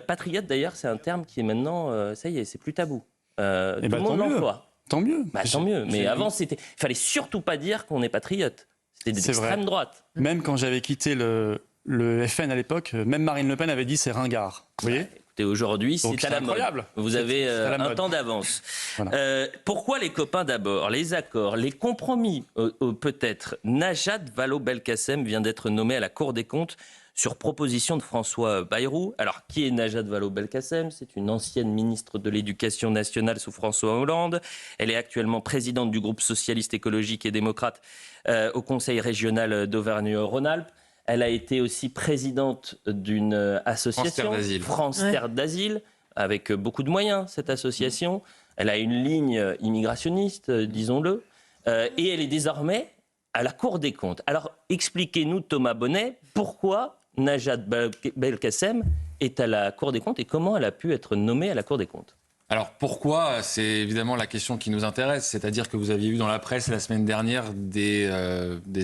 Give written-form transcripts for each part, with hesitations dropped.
Patriote, d'ailleurs, c'est un terme qui est maintenant, ça y est, c'est plus tabou. Tout le monde l'emploie. Tant mieux. Tant mieux. Mais avant, il fallait surtout pas dire qu'on est patriote. C'était d'extrême droite. Même quand j'avais quitté le FN à l'époque, même Marine Le Pen avait dit c'est ringard. Vous voyez ? Écoutez, aujourd'hui, c'est à la mode. Vous avez un temps d'avance. Voilà. Pourquoi les copains d'abord, les accords, les compromis peut-être. Najat Vallaud-Belkacem vient d'être nommée à la Cour des comptes sur proposition de François Bayrou. Alors, qui est Najat Vallaud-Belkacem ? C'est une ancienne ministre de l'Éducation nationale sous François Hollande. Elle est actuellement présidente du groupe socialiste écologique et démocrate au Conseil régional d'Auvergne-Rhône-Alpes. Elle a été aussi présidente d'une association, France Terre d'Asile, avec beaucoup de moyens, cette association. Elle a une ligne immigrationniste, disons-le. Et elle est désormais à la Cour des comptes. Alors, expliquez-nous, Thomas Bonnet, pourquoi Najat Belkacem est à la Cour des comptes et comment elle a pu être nommée à la Cour des comptes ? Alors pourquoi ? C'est évidemment la question qui nous intéresse. C'est-à-dire que vous aviez eu dans la presse la semaine dernière des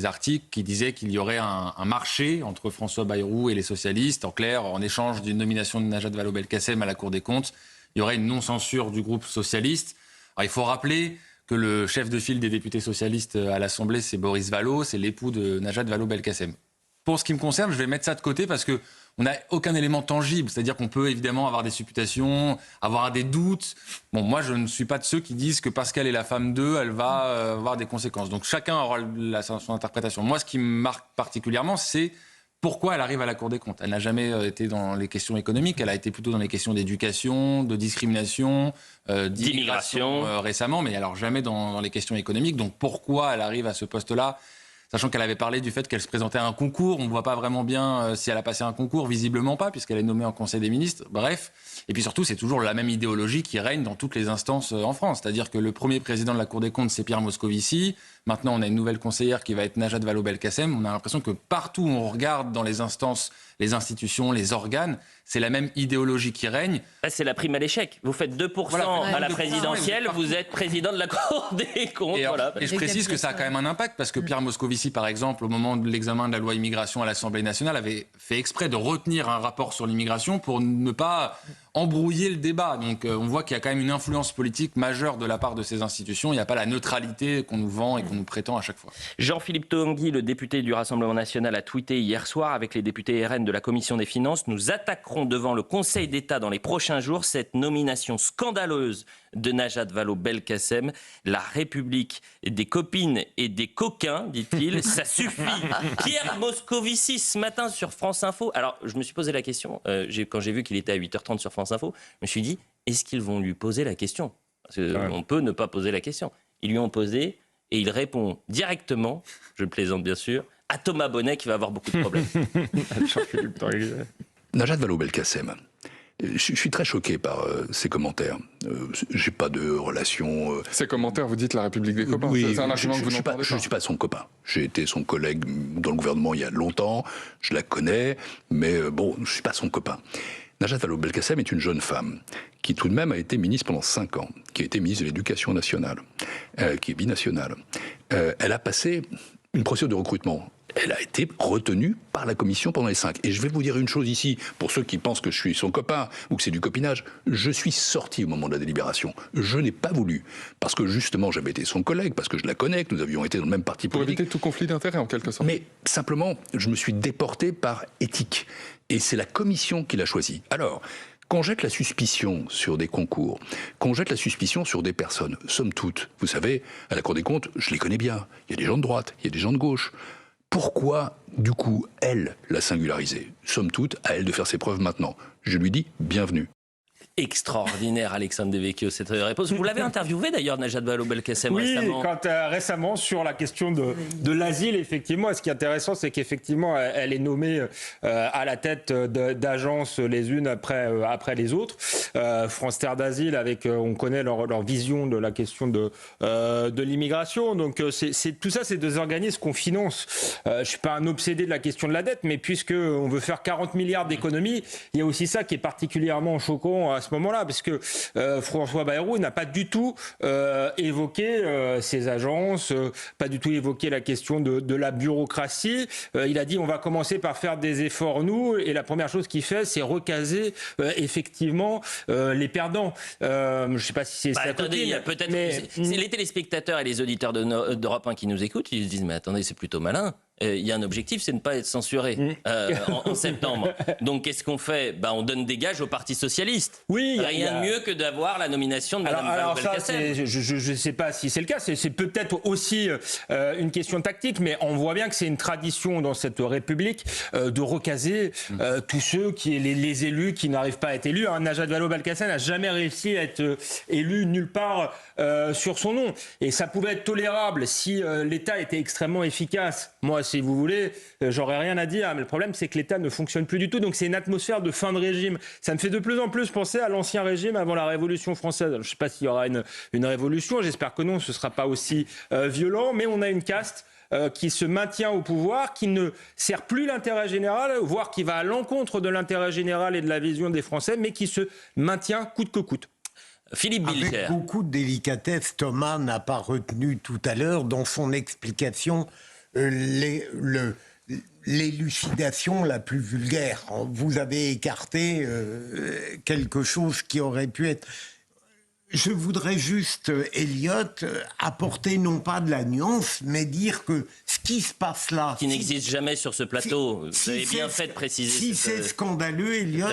articles qui disaient qu'il y aurait un marché entre François Bayrou et les socialistes. En clair, en échange d'une nomination de Najat Vallaud-Belkacem à la Cour des comptes, il y aurait une non-censure du groupe socialiste. Alors il faut rappeler que le chef de file des députés socialistes à l'Assemblée, c'est Boris Vallaud, c'est l'époux de Najat Vallaud-Belkacem. Pour ce qui me concerne, je vais mettre ça de côté parce que on n'a aucun élément tangible, c'est-à-dire qu'on peut évidemment avoir des supputations, avoir des doutes. Bon, moi, je ne suis pas de ceux qui disent que parce qu'elle est la femme d'eux, elle va avoir des conséquences. Donc chacun aura son interprétation. Moi, ce qui me marque particulièrement, c'est pourquoi elle arrive à la Cour des comptes. Elle n'a jamais été dans les questions économiques, elle a été plutôt dans les questions d'éducation, de discrimination, d'immigration récemment, mais alors jamais dans les questions économiques. Donc pourquoi elle arrive à ce poste-là ? Sachant qu'elle avait parlé du fait qu'elle se présentait à un concours. On ne voit pas vraiment bien si elle a passé un concours, visiblement pas, puisqu'elle est nommée en Conseil des ministres. Bref. Et puis surtout, c'est toujours la même idéologie qui règne dans toutes les instances en France. C'est-à-dire que le premier président de la Cour des comptes, c'est Pierre Moscovici. Maintenant, on a une nouvelle conseillère qui va être Najat Vallaud-Belkacem. On a l'impression que partout où on regarde dans les instances, les institutions, les organes, c'est la même idéologie qui règne. C'est la prime à l'échec. Vous faites 2% à la présidentielle, vous êtes président de la Cour des comptes. Et je précise que ça a quand même un impact, parce que Pierre Moscovici, par exemple, au moment de l'examen de la loi immigration à l'Assemblée nationale, avait fait exprès de retenir un rapport sur l'immigration pour ne pas embrouiller le débat. Donc on voit qu'il y a quand même une influence politique majeure de la part de ces institutions. Il n'y a pas la neutralité qu'on nous vend et qu'on nous prétend à chaque fois. Jean-Philippe Tanguy, le député du Rassemblement national, a tweeté hier soir avec les députés RN de la Commission des finances: nous attaquerons devant le Conseil d'État dans les prochains jours cette nomination scandaleuse de Najat Vallaud-Belkacem. La République des copines et des coquins, dit-il, ça suffit. Pierre Moscovici ce matin sur France Info. Alors je me suis posé la question, quand j'ai vu qu'il était à 8h30 sur France Info, je me suis dit, est-ce qu'ils vont lui poser la question ? Parce qu'on peut ne pas poser la question. Ils lui ont posé et il répond directement, je plaisante bien sûr, à Thomas Bonnet qui va avoir beaucoup de problèmes. Najat Vallaud-Belkacem. Je suis très choqué par ses commentaires. J'ai pas de relation... Ces commentaires, vous dites la République des copains. Oui, c'est un argument que vous n'entendez pas. Je ne suis pas son copain. J'ai été son collègue dans le gouvernement il y a longtemps. Je la connais, mais bon, je ne suis pas son copain. Najat Vallaud-Belkacem est une jeune femme qui tout de même a été ministre pendant 5 ans, qui a été ministre de l'Éducation nationale, qui est binationale. Elle a passé une procédure de recrutement. Elle a été retenue par la commission pendant les 5. Et je vais vous dire une chose ici, pour ceux qui pensent que je suis son copain ou que c'est du copinage, je suis sorti au moment de la délibération. Je n'ai pas voulu, parce que justement j'avais été son collègue, parce que je la connais, que nous avions été dans le même parti politique. Pour éviter tout conflit d'intérêts en quelque sorte. Mais simplement, je me suis déporté par éthique. Et c'est la commission qui l'a choisi. Alors, qu'on jette la suspicion sur des concours, qu'on jette la suspicion sur des personnes, somme toute, vous savez, à la Cour des comptes, je les connais bien. Il y a des gens de droite, il y a des gens de gauche. Pourquoi, du coup, elle l'a singularisé ? Somme toute, à elle de faire ses preuves maintenant. Je lui dis bienvenue. Extraordinaire, Alexandre Devecchio, cette réponse. Vous l'avez interviewé d'ailleurs, Najat Vallaud-Belkacem, récemment. Oui, récemment sur la question de l'asile, effectivement. Ce qui est intéressant, c'est qu'effectivement, elle est nommée à la tête d'agences les unes après les autres. France Terre d'Asile, on connaît leur vision de la question de l'immigration. Donc tout ça, c'est des organismes qu'on finance. Je ne suis pas un obsédé de la question de la dette, mais puisqu'on veut faire 40 milliards d'économies, il y a aussi ça qui est particulièrement choquant ce moment-là, parce que François Bayrou n'a pas du tout évoqué ces agences, pas du tout évoqué la question de la bureaucratie. Il a dit on va commencer par faire des efforts nous, et la première chose qu'il fait, c'est recaser effectivement les perdants. Je ne sais pas si c'est attendez, il y a peut-être les téléspectateurs et les auditeurs d'Europe 1 qui nous écoutent, ils se disent mais attendez, c'est plutôt malin. Il y a un objectif, c'est de ne pas être censuré en septembre. Donc qu'est-ce qu'on fait ? On donne des gages au Parti socialiste. Oui, rien de mieux que d'avoir la nomination de Mme Vallaud-Belkacem. Je ne sais pas si c'est le cas. C'est peut-être aussi une question tactique, mais on voit bien que c'est une tradition dans cette République de recaser tous ceux les élus qui n'arrivent pas à être élus. Najat Vallaud-Belkacem n'a jamais réussi à être élu nulle part sur son nom. Et ça pouvait être tolérable si l'État était extrêmement efficace. Moi, si vous voulez, j'aurais rien à dire, mais le problème c'est que l'État ne fonctionne plus du tout, donc c'est une atmosphère de fin de régime. Ça me fait de plus en plus penser à l'ancien régime avant la Révolution française. Je ne sais pas s'il y aura une révolution, j'espère que non, ce ne sera pas aussi violent, mais on a une caste qui se maintient au pouvoir, qui ne sert plus l'intérêt général, voire qui va à l'encontre de l'intérêt général et de la vision des Français, mais qui se maintient coûte que coûte. Philippe Bilger. Avec beaucoup de délicatesse, Thomas n'a pas retenu tout à l'heure dans son explication l'élucidation la plus vulgaire. Vous avez écarté quelque chose qui aurait pu être... Je voudrais juste, Elliot, apporter non pas de la nuance, mais dire que ce qui se passe là... Qui n'existe jamais sur ce plateau. Vous avez bien fait de préciser. Si c'est scandaleux, Elliot,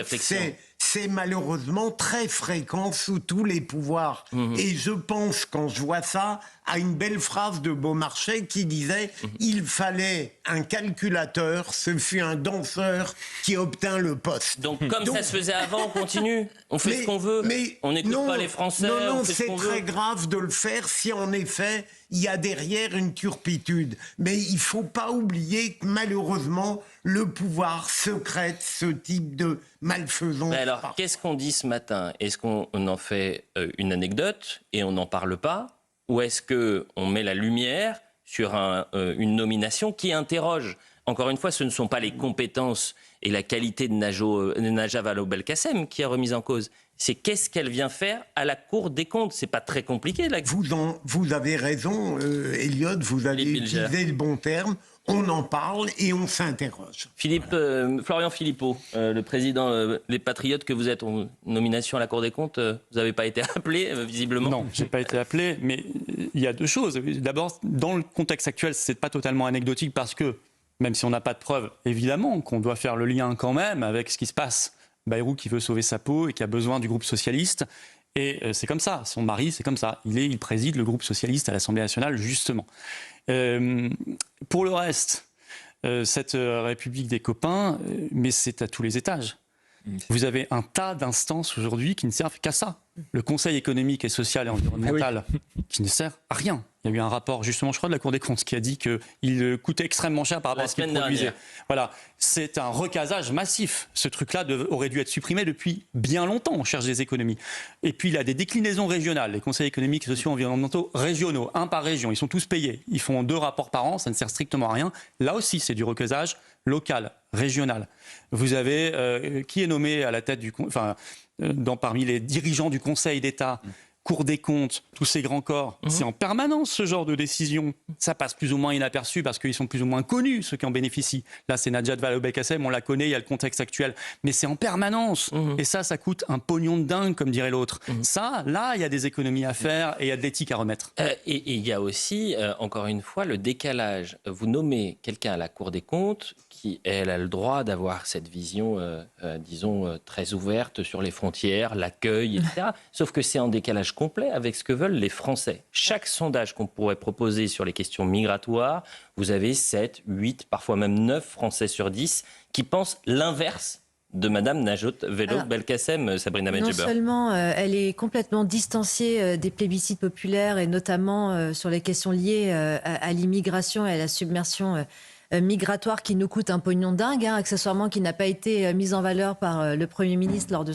c'est malheureusement très fréquent sous tous les pouvoirs. Et je pense, quand je vois ça, à une belle phrase de Beaumarchais qui disait « Il fallait un calculateur, ce fut un danseur qui obtint le poste. » Donc ça se faisait avant, on continue. On fait ce qu'on veut. On n'écoute pas les Français. Non, c'est très grave de le faire si en effet il y a derrière une turpitude. Mais il ne faut pas oublier que malheureusement, le pouvoir secrète ce type de malfaisance. Alors, qu'est-ce qu'on dit ce matin ? Est-ce qu'on en fait une anecdote et on n'en parle pas ? Ou est-ce qu'on met la lumière sur une nomination qui interroge ? Encore une fois, ce ne sont pas les compétences et la qualité de Najat Vallaud-Belkacem qui est remise en cause. C'est qu'est-ce qu'elle vient faire à la Cour des comptes. C'est pas très compliqué. Là. Vous avez raison, Elliot, vous avez utilisé le bon terme. On en parle et on s'interroge. Florian Philippot, le président des Patriotes que vous êtes en nomination à la Cour des comptes, vous n'avez pas été appelé, visiblement. Non, je n'ai pas été appelé, mais il y a deux choses. D'abord, dans le contexte actuel, ce n'est pas totalement anecdotique parce que, même si on n'a pas de preuves, évidemment qu'on doit faire le lien quand même avec ce qui se passe. Bayrou qui veut sauver sa peau et qui a besoin du groupe socialiste. Et c'est comme ça, son mari, c'est comme ça. Il préside le groupe socialiste à l'Assemblée nationale, justement. Pour le reste, cette République des copains, mais c'est à tous les étages. Vous avez un tas d'instances aujourd'hui qui ne servent qu'à ça. Le Conseil économique et social et environnemental, qui ne sert à rien. Il y a eu un rapport, justement, je crois, de la Cour des comptes qui a dit qu'il coûtait extrêmement cher par rapport à ce qu'il produisait. Voilà. C'est un recasage massif. Ce truc-là aurait dû être supprimé depuis bien longtemps. On cherche des économies. Et puis, il a des déclinaisons régionales. Les conseils économiques, sociaux, environnementaux régionaux, un par région. Ils sont tous payés. Ils font 2 rapports par an. Ça ne sert strictement à rien. Là aussi, c'est du recasage local, régional. Vous avez qui est nommé à la tête parmi les dirigeants du Conseil d'État, Cour des comptes, tous ces grands corps, c'est en permanence ce genre de décision. Ça passe plus ou moins inaperçu parce qu'ils sont plus ou moins connus, ceux qui en bénéficient. Là, c'est Najat Vallaud-Belkacem, on la connaît, il y a le contexte actuel. Mais c'est en permanence. Et ça coûte un pognon de dingue, comme dirait l'autre. Ça, là, il y a des économies à faire et il y a de l'éthique à remettre. Et il y a aussi, encore une fois, le décalage. Vous nommez quelqu'un à la Cour des comptes qui, elle, a le droit d'avoir cette vision, disons, très ouverte sur les frontières, l'accueil, etc. Sauf que c'est en décalage complet avec ce que veulent les Français. Chaque sondage qu'on pourrait proposer sur les questions migratoires, vous avez 7, 8, parfois même 9 Français sur 10 qui pensent l'inverse de Madame Najat Vallaud-Belkacem, Sabrina Medjeber. Non seulement elle est complètement distanciée des plébiscites populaires et notamment sur les questions liées à l'immigration et à la submersion migratoire qui nous coûte un pognon dingue, accessoirement qui n'a pas été mise en valeur par le Premier ministre lors de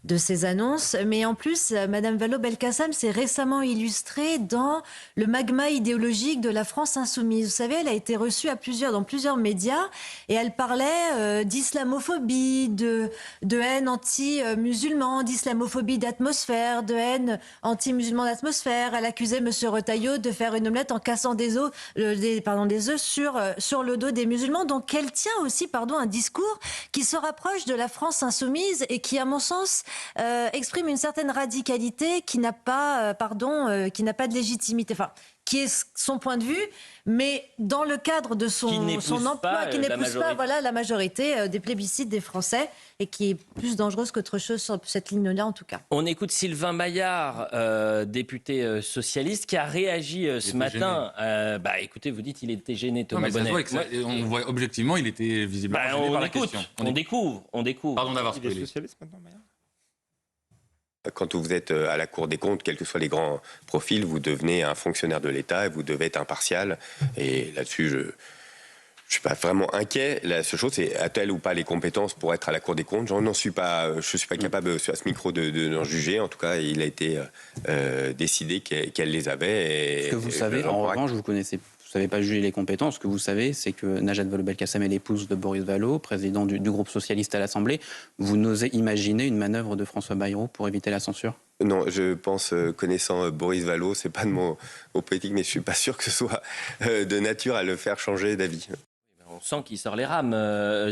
de ces annonces. Mais en plus, Madame Vallaud-Belkacem s'est récemment illustrée dans le magma idéologique de la France insoumise. Vous savez, elle a été reçue dans plusieurs médias et elle parlait d'islamophobie, de haine anti-musulman, d'islamophobie d'atmosphère, de haine anti-musulman d'atmosphère. Elle accusait M. Retailleau de faire une omelette en cassant des œufs sur le dos des musulmans. Donc elle tient aussi un discours qui se rapproche de la France insoumise et qui, à mon sens, exprime une certaine radicalité qui n'a pas de légitimité. Enfin, qui est son point de vue, mais dans le cadre de son emploi, qui n'épouse pas la majorité des plébiscites des Français, et qui est plus dangereuse qu'autre chose sur cette ligne-là, en tout cas. On écoute Sylvain Maillard, député socialiste, qui a réagi ce matin. Écoutez, vous dites qu'il était gêné, Thomas Bonnet. On voit objectivement, il était visiblement gêné par la question. On découvre. Pardon d'avoir spoilé. Il est socialiste maintenant, Maillard ? Quand vous êtes à la Cour des comptes, quels que soient les grands profils, vous devenez un fonctionnaire de l'État et vous devez être impartial. Et là-dessus, je ne suis pas vraiment inquiet. La seule chose, c'est a-t-elle ou pas les compétences pour être à la Cour des comptes ? Je ne suis pas capable à ce micro d'en juger. En tout cas, il a été décidé qu'elle les avait. Ce que vous savez, en revanche, vous ne savez pas juger les compétences. Ce que vous savez, c'est que Najat Vallaud-Belkacem est l'épouse de Boris Vallaud, président du groupe socialiste à l'Assemblée. Vous n'osez imaginer une manœuvre de François Bayrou pour éviter la censure ? Non, je pense, connaissant Boris Vallaud, c'est pas de mon politique, mais je suis pas sûr que ce soit de nature à le faire changer d'avis. On sent qu'il sort les rames,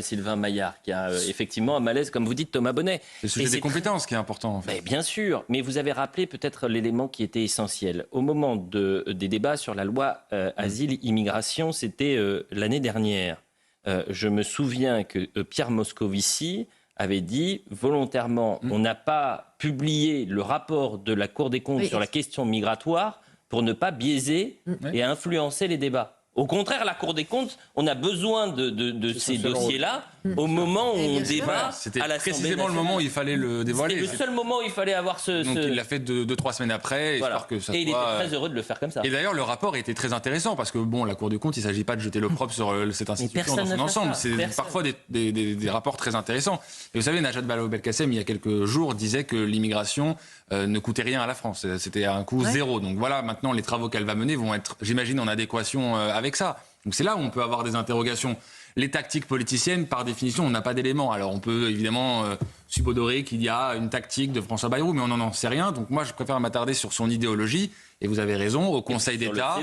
Sylvain Maillard, qui a effectivement un malaise, comme vous dites, Thomas Bonnet. C'est le sujet des compétences qui est important, en fait. Mais bien sûr, mais vous avez rappelé peut-être l'élément qui était essentiel. Au moment des débats sur la loi asile-immigration, c'était l'année dernière. Je me souviens que Pierre Moscovici avait dit volontairement, on n'a pas publié le rapport de la Cour des comptes sur la question migratoire pour ne pas biaiser et influencer les débats. Au contraire, la Cour des comptes, on a besoin de ces dossiers-là au moment où on débat c'était à l'Assemblée précisément nationale. Le moment où il fallait le dévoiler. C'était le seul moment où il fallait avoir Donc il l'a fait 2-3 semaines après. Voilà. Que ça et il soit... était très heureux de le faire comme ça. Et d'ailleurs, le rapport était très intéressant parce que, la Cour des comptes, il ne s'agit pas de jeter l'opprobre sur cette institution dans son ensemble. C'est parfois des rapports très intéressants. Et vous savez, Najat Vallaud-Belkacem, il y a quelques jours, disait que l'immigration ne coûtait rien à la France. C'était un coût zéro. Donc voilà, maintenant, les travaux qu'elle va mener vont être, j'imagine, en adéquation avec ça. Donc c'est là où on peut avoir des interrogations. Les tactiques politiciennes, par définition, on n'a pas d'éléments. Alors on peut évidemment subodorer qu'il y a une tactique de François Bayrou, mais on n'en sait rien. Donc moi, je préfère m'attarder sur son idéologie. Et vous avez raison, au Conseil d'État,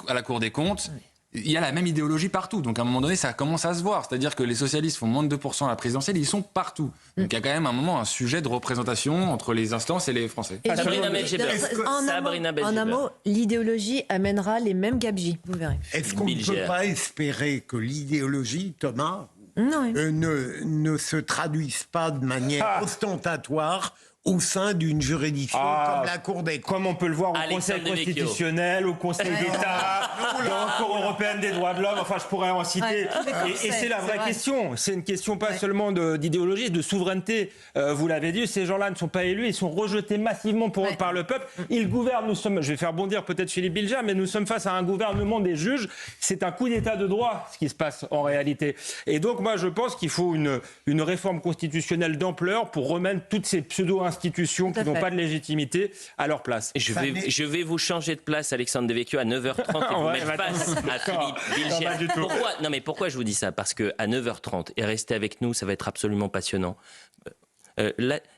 à la Cour des comptes, il y a la même idéologie partout. Donc à un moment donné, ça commence à se voir. C'est-à-dire que les socialistes font moins de 2% à la présidentielle, ils sont partout. Donc il y a quand même un sujet de représentation entre les instances et les Français. Sabrina Belgébert. En un mot, l'idéologie amènera les mêmes gabegies, vous verrez. Est-ce qu'on ne peut pas espérer que l'idéologie, Thomas, ne se traduise pas de manière ostentatoire au sein d'une juridiction comme la Cour des comptes. Comme on peut le voir au Conseil constitutionnel, au Conseil d'État, dans la Cour européenne des droits de l'homme, enfin je pourrais en citer. Et c'est la vraie question. C'est une question pas seulement d'idéologie, de souveraineté. Vous l'avez dit, ces gens-là ne sont pas élus, ils sont rejetés massivement par le peuple. Ils gouvernent, je vais faire bondir peut-être Philippe Bilger, mais nous sommes face à un gouvernement des juges. C'est un coup d'état de droit, ce qui se passe en réalité. Et donc moi je pense qu'il faut une réforme constitutionnelle d'ampleur pour remettre toutes ces pseudo-institutions qui n'ont pas de légitimité à leur place. Je vais vous changer de place, Alexandre Devecchio, à 9h30 et vous mettre face à Philippe Bilger. Pourquoi je vous dis ça ? Parce qu'à 9h30, et restez avec nous, ça va être absolument passionnant.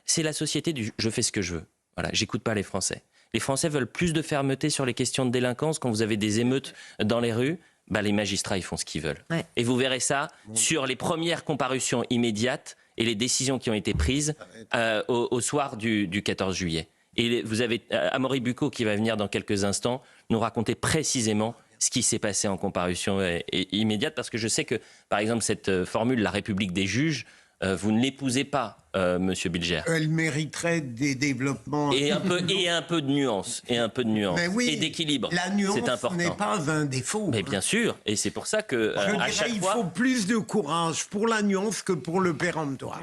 C'est la société du « je fais ce que je veux ». Voilà, j'écoute pas les Français. Les Français veulent plus de fermeté sur les questions de délinquance. Quand vous avez des émeutes dans les rues, les magistrats, ils font ce qu'ils veulent. Ouais. Et vous verrez ça sur les premières comparutions immédiates et les décisions qui ont été prises au soir du 14 juillet. Et vous avez Amaury Bucco qui va venir dans quelques instants nous raconter précisément ce qui s'est passé en comparution immédiate, parce que je sais que, par exemple, cette formule « la République des juges », vous ne l'épousez pas, Monsieur Bilger. Elle mériterait des développements. Et un peu de nuance. Et d'équilibre. La nuance n'est pas un défaut. Mais bien sûr. Et c'est pour ça que, il faut plus de courage pour la nuance que pour le péremptoire.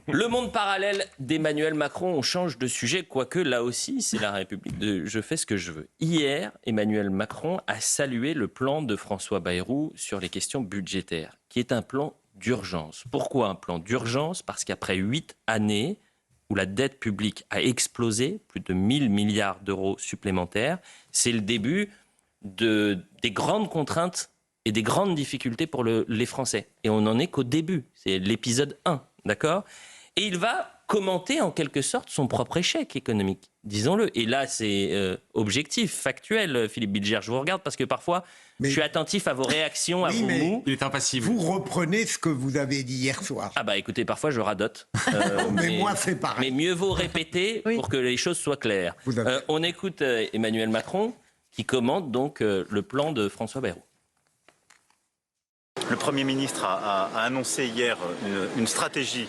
Le monde parallèle d'Emmanuel Macron, on change de sujet, quoique là aussi, c'est la République de je fais ce que je veux. Hier, Emmanuel Macron a salué le plan de François Bayrou sur les questions budgétaires, qui est un plan d'urgence. Pourquoi un plan d'urgence ? Parce qu'après 8 années, où la dette publique a explosé, plus de 1000 milliards d'euros supplémentaires. C'est le début des grandes contraintes et des grandes difficultés pour les Français. Et on n'en est qu'au début. C'est l'épisode 1, d'accord ? Et il va commenter en quelque sorte son propre échec économique, disons-le. Et là, c'est objectif, factuel, Philippe Bilger. Je vous regarde parce que parfois, je suis attentif à vos réactions, à vos mots. Il est impassible. Vous reprenez ce que vous avez dit hier soir. Ah bah écoutez, parfois je radote. Mais moi, c'est pareil. Mais mieux vaut répéter pour que les choses soient claires. On écoute Emmanuel Macron qui commente donc le plan de François Bayrou. Le Premier ministre a annoncé hier une stratégie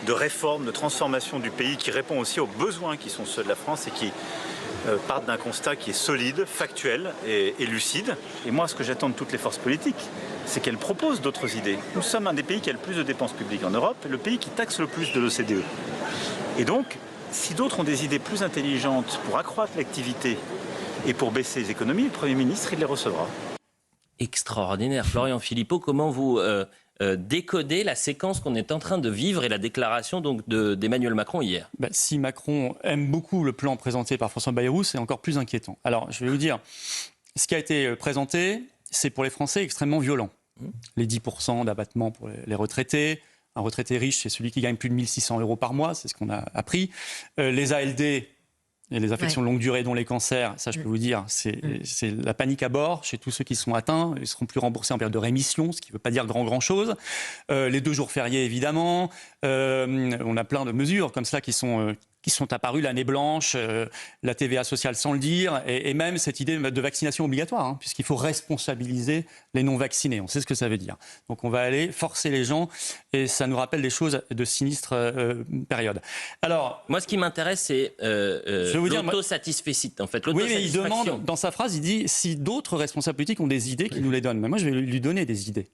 de réforme, de transformation du pays qui répond aussi aux besoins qui sont ceux de la France et qui partent d'un constat qui est solide, factuel et lucide. Et moi, ce que j'attends de toutes les forces politiques, c'est qu'elles proposent d'autres idées. Nous sommes un des pays qui a le plus de dépenses publiques en Europe et le pays qui taxe le plus de l'OCDE. Et donc, si d'autres ont des idées plus intelligentes pour accroître l'activité et pour baisser les économies, le Premier ministre, il les recevra. Extraordinaire. Florian Philippot, comment vous décodez la séquence qu'on est en train de vivre et la déclaration donc d'Emmanuel Macron hier ? Si Macron aime beaucoup le plan présenté par François Bayrou, c'est encore plus inquiétant. Alors, je vais vous dire, ce qui a été présenté, c'est pour les Français extrêmement violent. Les 10% d'abattement pour les retraités. Un retraité riche, c'est celui qui gagne plus de 1 600 € par mois, c'est ce qu'on a appris. Les ALD... Et les affections de longue durée, dont les cancers, ça je peux vous dire, c'est la panique à bord chez tous ceux qui sont atteints. Ils ne seront plus remboursés en période de rémission, ce qui ne veut pas dire grand-chose. Les 2 jours fériés, évidemment. On a plein de mesures comme ça qui sont apparues, l'année blanche, la TVA sociale sans le dire, et même cette idée de vaccination obligatoire, puisqu'il faut responsabiliser les non-vaccinés. On sait ce que ça veut dire. Donc on va aller forcer les gens, et ça nous rappelle des choses de sinistres périodes. Alors, moi, ce qui m'intéresse, c'est l'autosatisfecit, en fait. Oui, mais il demande, dans sa phrase, il dit si d'autres responsables politiques ont des idées, qu'ils nous les donnent. Mais moi, je vais lui donner des idées.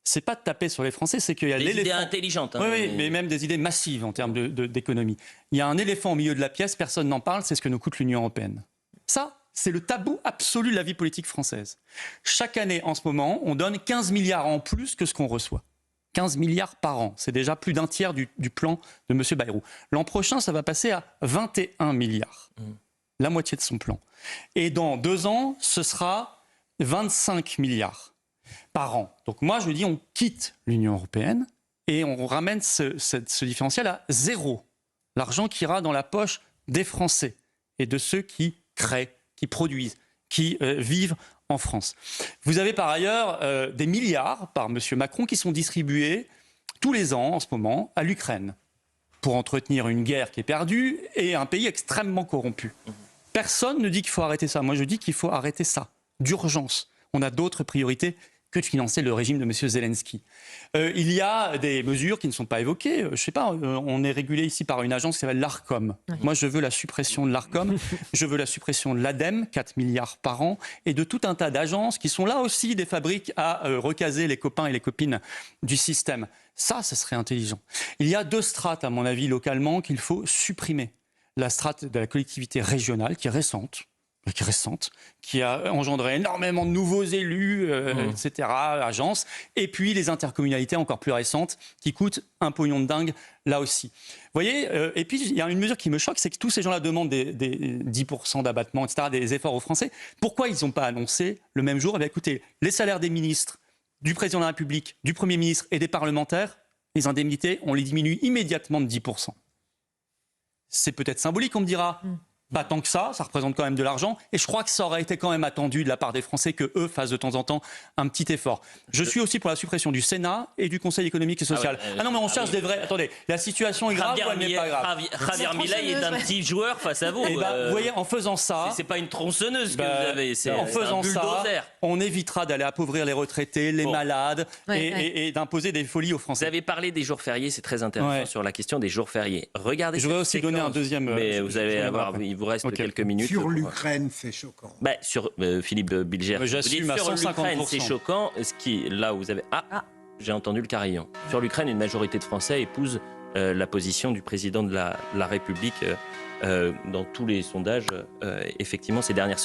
C'est pas de taper sur les Français, c'est qu'il y a des idées intelligentes. Oui, mais même des idées massives en termes d'économie. Il y a un éléphant au milieu de la pièce, personne n'en parle, c'est ce que nous coûte l'Union européenne. Ça, c'est le tabou absolu de la vie politique française. Chaque année, en ce moment, on donne 15 milliards en plus que ce qu'on reçoit. 15 milliards par an. C'est déjà plus d'un tiers du plan de M. Bayrou. L'an prochain, ça va passer à 21 milliards. La moitié de son plan. Et dans 2 ans, ce sera 25 milliards. Par an. Donc moi, je dis, on quitte l'Union européenne et on ramène ce différentiel à 0. L'argent qui ira dans la poche des Français et de ceux qui créent, qui produisent, qui vivent en France. Vous avez par ailleurs des milliards par M. Macron qui sont distribués tous les ans en ce moment à l'Ukraine pour entretenir une guerre qui est perdue et un pays extrêmement corrompu. Personne ne dit qu'il faut arrêter ça. Moi, je dis qu'il faut arrêter ça, d'urgence. On a d'autres priorités que de financer le régime de M. Zelensky. Il y a des mesures qui ne sont pas évoquées. Je ne sais pas, on est régulé ici par une agence qui s'appelle l'ARCOM. Oui. Moi, je veux la suppression de l'ARCOM, je veux la suppression de l'ADEME, 4 milliards par an, et de tout un tas d'agences qui sont là aussi des fabriques à recaser les copains et les copines du système. Ça serait intelligent. Il y a 2 strates, à mon avis, localement, qu'il faut supprimer. La strate de la collectivité régionale, qui est récente, qui a engendré énormément de nouveaux élus, etc., agences, et puis les intercommunalités encore plus récentes, qui coûtent un pognon de dingue, là aussi. Vous voyez, et puis il y a une mesure qui me choque, c'est que tous ces gens-là demandent des 10% d'abattement, etc., des efforts aux Français. Pourquoi ils n'ont pas annoncé le même jour ? Eh bien, écoutez, les salaires des ministres, du président de la République, du Premier ministre et des parlementaires, les indemnités, on les diminue immédiatement de 10%. C'est peut-être symbolique, on me dira. Pas tant que ça représente quand même de l'argent. Et je crois que ça aurait été quand même attendu de la part des Français qu'eux fassent de temps en temps un petit effort. Je suis aussi pour la suppression du Sénat et du Conseil économique et social. Ah non, mais on cherche des vrais... Attendez, la situation est grave ou elle n'est pas grave ? Javier Milei est un petit joueur face à vous. Et vous voyez, en faisant ça... C'est pas une tronçonneuse que vous avez, c'est en faisant un bulldozer. Ça, on évitera d'aller appauvrir les retraités, les malades et d'imposer des folies aux Français. Vous avez parlé des jours fériés, c'est très intéressant sur la question des jours fériés. Regardez. Je voudrais aussi donner un deuxième... Mais vous allez avoir... Il vous reste quelques minutes. Sur l'Ukraine, c'est choquant. Sur Philippe Bilger, j'assume à 150%. Sur l'Ukraine, c'est choquant. Là, vous avez... j'ai entendu le carillon. Sur l'Ukraine, une majorité de Français épouse la position du président de la République dans tous les sondages, effectivement, ces dernières semaines.